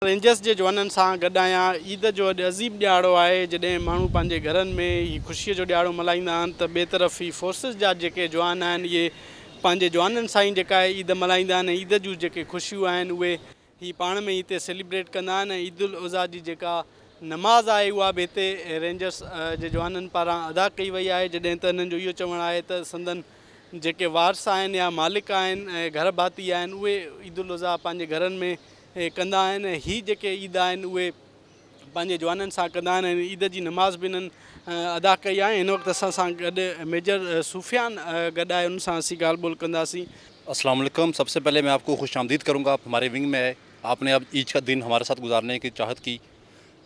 Rangers जे जवाननि सां गॾु आहियां। ईद जो अॼु अज़ीब ॾियारो आहे जॾहिं माण्हू पंहिंजे घरनि में ही ख़ुशीअ जो ॾियारो मल्हाईंदा आहिनि, त ॿिए तरफ़ ही फोर्सिस जा जेके जवान आहिनि इहे पंहिंजे जवाननि सां ई जेका आहे ईद मल्हाईंदा आहिनि। ईद जूं जेके ख़ुशियूं आहिनि उहे ही पाण में हिते सेलिब्रेट कंदा आहिनि। ईद उल अज़हा जी जेका नमाज़ आहे उहा बि हिते रेंजर्स जे जवाननि पारां अदा कई वई आहे, जॾहिं त हिननि जो इहो चवणु आहे त संदन जेके वारस आहिनि या मालिक आहिनि ऐं घर भाती आहिनि उहे ईद उल अज़हा पंहिंजे घरनि में कंदा आहिनि। ही जेके ईद आहिनि उहे पंहिंजे जवाननि सां कंदा आहिनि। ईद जी नमाज़ बि हिननि अदा कई आहे। हिन वक़्तु असां सां गॾु मेजर सुफ़ियान गॾु आहे, उन सां असीं ॻाल्हि ॿोल कंदासीं। अस्सलाम वालेकुम। सबसे पहले मैं आपको खुश आमदीद करूँगा। आप हमारे विंग में आए, आपने अब ईद का दिन हमारे साथ गुजारने की चाहत की।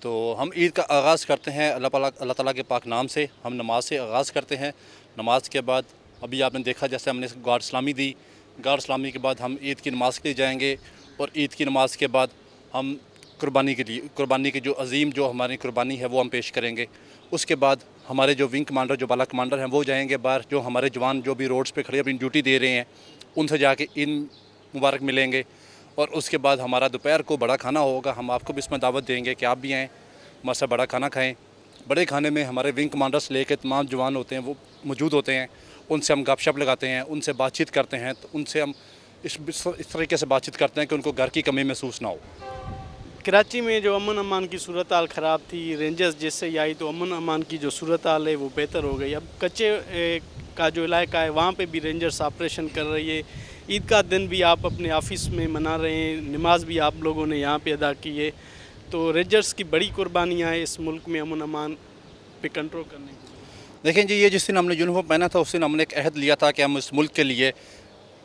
तो हम ईद का आगाज़ करते हैं अल्लाह ताला के पाक नाम से। हम नमाज से आगाज़ करते हैं। नमाज के बाद अभी आपने देखा जैसे हमने गार्ड इस्लामी दी, गार्ड इस्लामी के बाद हम ईद की नमाज़ के लिए जाएंगे और ईद की नमाज़ के बाद हम कुर्बानी की जो अजीम जो हमारी कुर्बानी है वो हम पेश करेंगे। उसके बाद हमारे जो विंग कमांडर जो बाला कमांडर हैं वो जाएंगे बाहर, जो हमारे जवान जो भी रोड्स पे खड़े अपनी ड्यूटी दे रहे हैं उनसे जाके ईद मुबारक मिलेंगे। और उसके बाद हमारा दोपहर को बड़ा खाना होगा। हम आपको भी इसमें दावत देंगे कि आप भी आएँ, हमारे साथ बड़ा खाना खाएँ। बड़े खाने में हमारे विंग कमांडर्स लेके तमाम जवान होते हैं वो मौजूद होते हैं। उनसे हम गपशप लगाते हैं, उनसे बातचीत करते हैं। तो उनसे हम इस तरीके से बातचीत करते हैं कि उनको घर की कमी महसूस ना हो। कराची में जो अमन अमान की सूरत हाल ख़राब थी, रेंजर्स जैसे ही आई तो अमन अमान की जो सूरत हाल है वो बेहतर हो गई। अब कच्चे का जो इलाका है वहाँ पे भी रेंजर्स ऑपरेशन कर रही है। ईद का दिन भी आप अपने ऑफिस में मना रहे हैं, नमाज भी आप लोगों ने यहाँ पे अदा की है। तो रेंजर्स की बड़ी कुर्बानियाँ हैं इस मुल्क में अमन अमान पे कंट्रोल करने की। देखें जी, ये जिस दिन हमने यूनिफॉर्म पहना था उस दिन हमने एक अहद लिया था कि हम इस मुल्क के लिए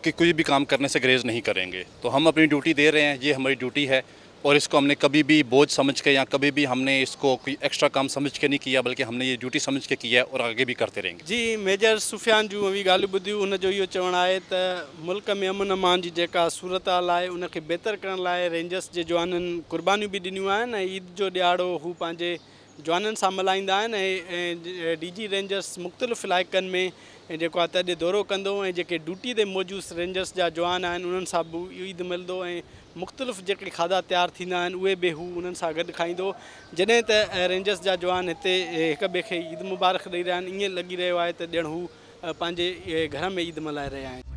कि कोई भी काम करने से ग्रेज़ नहीं करेंगे। तो हम अपनी ड्यूटी दे रहे हैं, ये हमारी ड्यूटी है और इसको हमने कभी भी बोझ समझ के या कभी भी हमने इसको कोई एक्स्ट्रा काम समझ के नहीं किया, बल्कि हमने ये ड्यूटी समझ के किया है और आगे भी करते रहेंगे। जी, मेजर सुफ़ियान जूं अवी ॻाल्हियूं ॿुधियूं। उनजो इहो चवणु आहे त मुल्क में अमन अमान जी जेका सूरत हाल आहे उनखे बहितर करण लाइ रेंजर्स जे जवाननि कुर्बानियूं बि ॾिनियूं आहिनि ऐं ईद जो ॾियारो हू पंहिंजे जवाननि सां मल्हाईंदा आहिनि। ऐं DG रेंजर्स मुख़्तलिफ़ इलाइक़नि में जेको आहे तॾहिं दौरो कंदो ऐं जेके ड्यूटी ते मौजूदु रेंजर्स जा जवान आहिनि उन्हनि सां बि ईद मिलंदो ऐं मुख़्तलिफ़ जेके खाधा तयारु थींदा आहिनि उहे बि हू उन्हनि सां गॾु खाईंदो। जॾहिं त रेंजर्स जा जवान हिते हिक ॿिए खे ईद मुबारक ॾेई रहिया आहिनि, ईअं लॻी रहियो आहे त ॼण हू पंहिंजे घर में ईद मल्हाए रहिया आहिनि।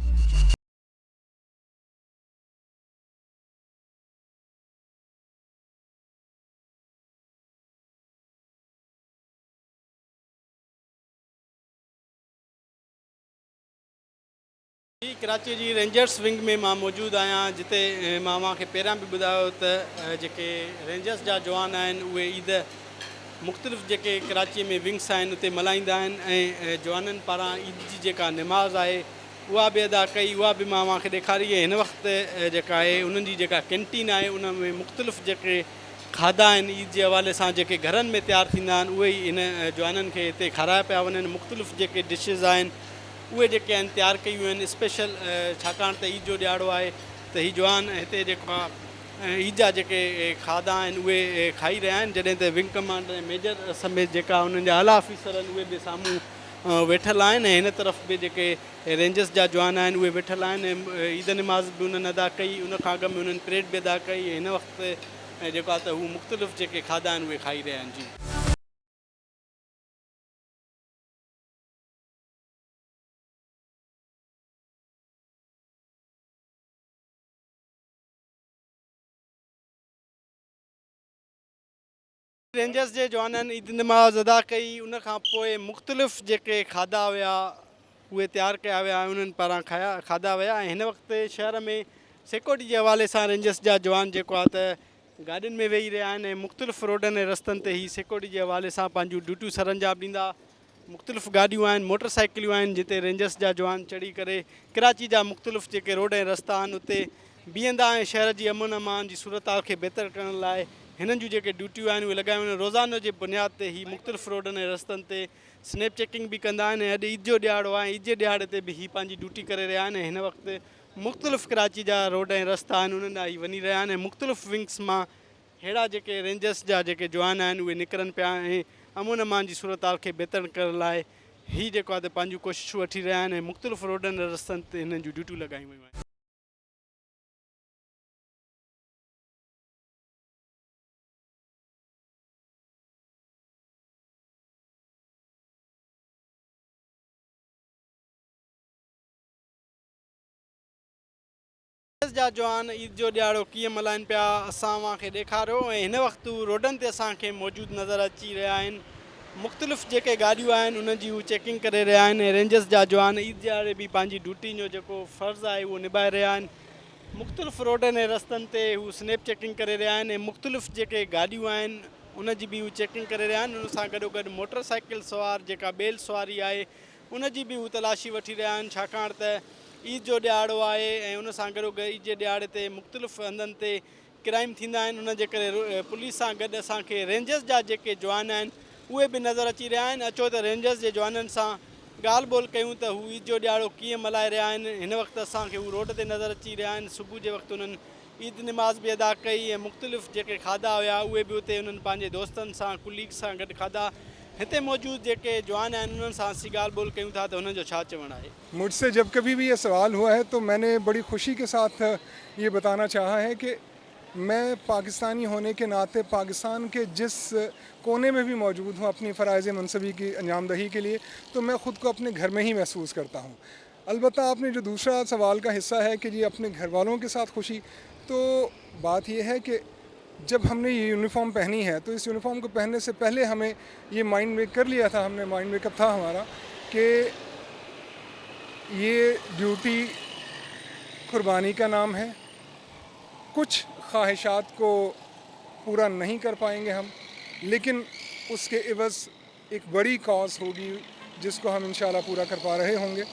जी, कराची जी रेंजर्स विंग में मां मौजूदु आहियां, जिते मां खे पहिरियां बि ॿुधायो त जेके रेंजर्स जा जवान आहिनि उहे ईद मुख़्तलिफ़ जेके कराची में विंग्स आहिनि उते मल्हाईंदा आहिनि ऐं जवाननि पारां ईद जी जेका नमाज़ आहे उहा बि अदा कई, उहा बि मां खे ॾेखारी आहे। हिन वक़्तु जेका आहे उन्हनि जी जेका कैंटीन आहे उन में मुख़्तलिफ़ जेके खाधा आहिनि ईद जे हवाले सां जेके घरनि में तयारु थींदा आहिनि उहे ई हिन जवाननि खे हिते खाराया पिया वञनि। मुख़्तलिफ़ जेके डिशिज़ आहिनि उहे जेके आहिनि तयारु कयूं आहिनि स्पेशल, छाकाणि त ईद जो ॾियारो आहे त ही जवान हिते जेको आहे ईद जा जेके खाधा आहिनि उहे खाई रहिया आहिनि। जॾहिं त विंग कमांडर ऐं मेजर समेत जेका उन्हनि जा आला ऑफिसर आहिनि उहे बि साम्हूं वेठल आहिनि ऐं हिन तरफ़ बि जेके रेंजर्स जा जवान आहिनि उहे वेठल आहिनि ऐं ईद नमाज़ बि उन्हनि अदा कई। उन खां अॻु में उन्हनि परेड बि अदा कई। हिन वक़्तु जेको आहे त हू मुख़्तलिफ़ जेके खाधा आहिनि उहे खाई रहिया आहिनि। जी। रेंजर्स जे जवाननि ईद नमाज़ अदा कई, उन खां पोइ मुख़्तलिफ़ जेके खाधा हुया उहे तयारु कया विया, उन्हनि पारां खाधा विया। ऐं हिन वक़्तु शहर में सिक्योरिटी जे हवाले सां रेंजर्स जा जवान जेको आहे त गाॾियुनि में वेही रहिया आहिनि ऐं मुख़्तलिफ़ रोडनि ऐं रस्तनि ते ही सिक्योरिटी जे हवाले सां पंहिंजूं ड्यूटियूं सर अंजाम ॾींदा। मुख़्तलिफ़ गाॾियूं आहिनि, मोटर साइकिलियूं आहिनि जिते रेंजर्स जा जवान चढ़ी करे कराची जा मुख़्तलिफ़ जेके रोड ऐं रस्ता आहिनि उते बीहंदा ऐं शहर जी अमन अमान जी सूरत हाल खे बहितर करण लाइ हिननि जूं जेके ड्यूटियूं आहिनि उहे लॻायूं आहिनि। रोज़ाने जे बुनियाद ते ही मुख़्तलिफ़ रोडनि ऐं रस्तनि ते स्नैप चेकिंग बि कंदा आहिनि ऐं अॼु ईद जो ॾियारो आहे, ईद जे ॾियारे ते बि ही पंहिंजी ड्यूटी करे रहिया आहिनि। हिन वक़्तु मुख़्तलिफ़ कराची जा रोड ऐं रस्ता आहिनि उन्हनि ॾांहुं वञी रहिया आहिनि ऐं मुख़्तलिफ़ विंग्स मां अहिड़ा जेके रेंजर्स जा जेके जवान आहिनि उहे निकिरनि पिया ऐं अमन अमान जी सूरत हाल खे बहितर करण लाइ ही जेको आहे त पंहिंजूं कोशिशूं वठी रहिया आहिनि ऐं मुख़्तलिफ़ रोडनि ऐं रस्तनि ते हिननि जूं ड्यूटियूं लॻायूं वयूं आहिनि। जा जवान ईद जो ॾियारो कीअं मल्हाइनि पिया असां तव्हांखे ॾेखारियो ऐं हिन वक़्तु रोडनि ते असांखे मौजूदु नज़र अची रहिया आहिनि। मुख़्तलिफ़ जेके गाॾियूं आहिनि उन जी उहे चेकिंग करे रहिया आहिनि ऐं रेंजर्स जा जवान ईद ॾियारे बि पंहिंजी ड्यूटी जो जेको फ़र्ज़ु आहे उहो निभाए रहिया आहिनि। मुख़्तलिफ़ रोडनि ऐं रस्तनि ते हू स्नैप चेकिंग करे रहिया आहिनि ऐं मुख़्तलिफ़ जेके गाॾियूं आहिनि उन जी बि हू चेकिंग करे रहिया आहिनि। उन सां गॾोगॾु मोटर साइकिल सवार जेका बेल सवारी आहे उन जी बि हू तलाशी वठी रहिया आहिनि, छाकाणि त ईद जो ॾियारो आहे ऐं उन सां गॾोगॾु ईद जे ॾियारे ते मुख़्तलिफ़ हंधनि ते क्राइम थींदा आहिनि। उन जे करे पुलिस सां गॾु असांखे रेंजर्स जा जेके जवान आहिनि उहे बि नज़र अची रहिया आहिनि। अचो त रेंजर्स जे जवाननि सां ॻाल्हि ॿोल कयूं त हू ईद जो ॾियारो कीअं मल्हाए रहिया आहिनि। हिन वक़्तु असांखे हू रोड ते नज़र अची रहिया आहिनि। सुबुह जे वक़्तु उन्हनि ईद नमाज़ बि अदा कई ऐं मुख़्तलिफ़ जेके खाधा हुया उहे बि उते उन्हनि पंहिंजे दोस्तनि सां कुलीग सां गॾु खाधा। हिते मौजूदु जेके जवान आहिनि उन्हनि सां असीं ॻाल्हि ॿोल कयूं था त हुननि जो छा चवणु आहे। मुझसे जब कभी भी ये सवाल हुआ है तो मैंने बड़ी खुशी के साथ ये बताना चाहा है कि मैं पाकिस्तानी होने के नाते पाकिस्तान के जिस कोने में भी मौजूद हूँ अपनी फ़राइज़ मनसबी की अंजामदही के लिए, तो मैं ख़ुद को अपने घर में ही महसूस करता हूँ। अलबत्ता आपने जो दूसरा सवाल का हिस्सा है कि जी अपने घर वालों के साथ खुशी, तो बात ये है कि जब हमने ये यूनिफॉर्म पहनी है तो इस यूनिफॉर्म को पहनने से पहले हमें ये माइंड मेक कर लिया था, हमने माइंड मेकअप था हमारा कि ये ड्यूटी कुर्बानी का नाम है। कुछ ख्वाहिशात को पूरा नहीं कर पाएंगे हम, लेकिन उसके एवज़ एक बड़ी कॉज होगी जिसको हम इंशाल्लाह पूरा कर पा रहे होंगे।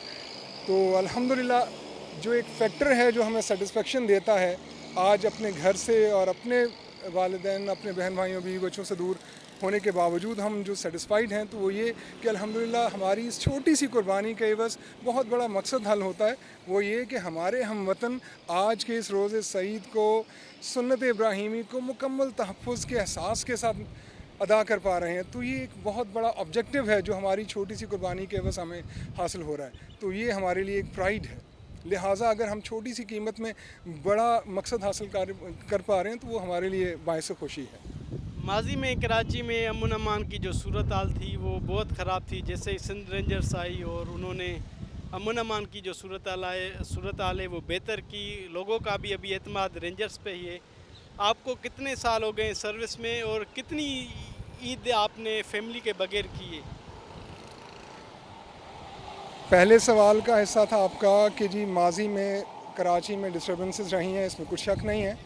तो अल्हम्दुलिल्लाह जो एक फैक्टर है जो हमें सेटिस्फेक्शन देता है आज अपने घर से और अपने वालिदैन, अपने बहन भाइयों, बीवी बच्चों से दूर होने के बावजूद हम जो सेटिस्फाइड हैं, तो वो ये कि अल्हम्दुलिल्लाह हमारी इस छोटी सी कुर्बानी के एवज़ बहुत बड़ा मकसद हल होता है। वो ये कि हमारे हम वतन आज के इस रोज़े सईद को, सुन्नत इब्राहीमी को मुकम्मल तहफ़्फ़ुज़ के एहसास के साथ अदा कर पा रहे हैं। तो ये एक बहुत बड़ा ऑब्जेक्टिव है जो हमारी छोटी सी कुर्बानी के एवज़ हमें हासिल हो रहा है। तो ये हमारे लिए एक प्राइड है। लिहाजा अगर हम छोटी सी कीमत में बड़ा मकसद हासिल कर पा रहे हैं तो वो हमारे लिए बाइस खुशी है। माजी में कराची में अमन अमान की जो सूरत हाल थी वो बहुत ख़राब थी। जैसे ही सिंध रेंजर्स आई और उन्होंने अमन अमान की जो सूरत हाल है वो बेहतर की। लोगों का भी अभी एतमाद रेंजर्स पे ही है। आपको कितने साल हो गए सर्विस में और कितनी ईद आपने फैमिली के बगैर की है? पहले सवाल का हिस्सा था आपका कि जी माजी में कराची में डिस्टर्बेंसेस रही हैं, इसमें कुछ शक नहीं है।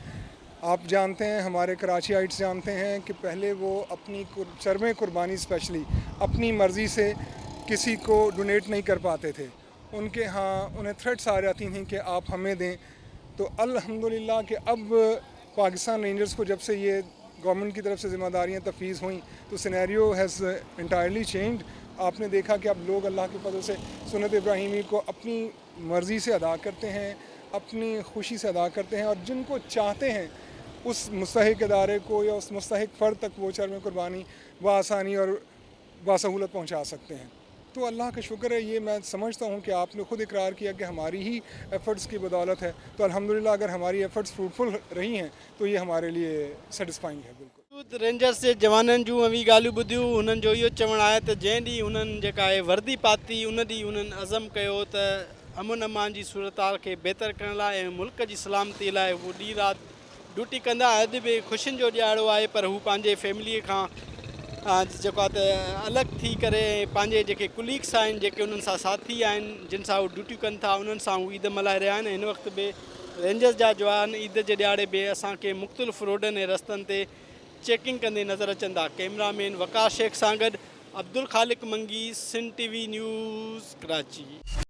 आप जानते हैं, हमारे कराचीइट्स जानते हैं कि पहले वो अपनी चरमे कुर्बानी स्पेशली अपनी मर्ज़ी से किसी को डोनेट नहीं कर पाते थे। उनके यहाँ उन्हें थ्रेट्स आ जाती थी कि आप हमें दें। तो अल्हम्दुलिल्लाह कि अब पाकिस्तान रेंजर्स को जब से ये गवर्नमेंट की तरफ से ज़िम्मेदारियाँ तफवीज़ हुई तो सिनेरियो हैज़ इंटायरली चेंज्ड। आपने देखा कि अब लोग अल्लाह के फजल से सुन्नत इब्राहीमी को अपनी मर्ज़ी से अदा करते हैं, अपनी खुशी से अदा करते हैं और जिनको चाहते हैं उस मुस्तहिक इदारे को या उस मुस्तहिक फ़र्द तक वो चरम कुर्बानी बआसानी और बासहूलत पहुँचा सकते हैं। तो अल्लाह का शुक्र है, ये मैं समझता हूँ कि आपने ख़ुद इकरार किया कि हमारी ही एफ़र्ट्स की बदौलत है। तो अल्हम्दुलिल्लाह अगर हमारी एफ़र्ट्स फ्रूटफुल रही हैं तो ये हमारे लिए सेटिस्फाइंग है। बिल्कुल रेंजर्स जे जवाननि जूं वी ॻाल्हियूं ॿुधियूं। हुननि जो इहो चवणु आहे त जंहिं ॾींहुं हुननि जेका आहे वर्दी पाती उन ॾींहुं हुननि अज़म कयो त अमन अमान जी सूरत हाल खे बहितर करण लाइ ऐं मुल्क जी सलामती लाइ उहो ॾींहुं राति ड्यूटी कंदा। अॼु बि ख़ुशियुनि जो ॾियारो आहे पर हू पंहिंजे फैमिलीअ खां जेको आहे त अलॻि थी करे पंहिंजे जेके कुलीग्स आहिनि, जेके उन्हनि सां साथी आहिनि, जिन सां हू ड्यूटियूं कनि था, उन्हनि सां हू ईद मल्हाए रहिया आहिनि। हिन वक़्तु बि रेंजर्स जा जवान ईद जे ॾियारे बि असांखे मुख़्तलिफ़ रोडनि ऐं रस्तनि ते चेकिंग कंदे नज़र अचनि था। कैमरामैन वकार शेख सां गॾु अब्दुल ख़ालिक मंगी, सिंध TV न्यूज़, कराची।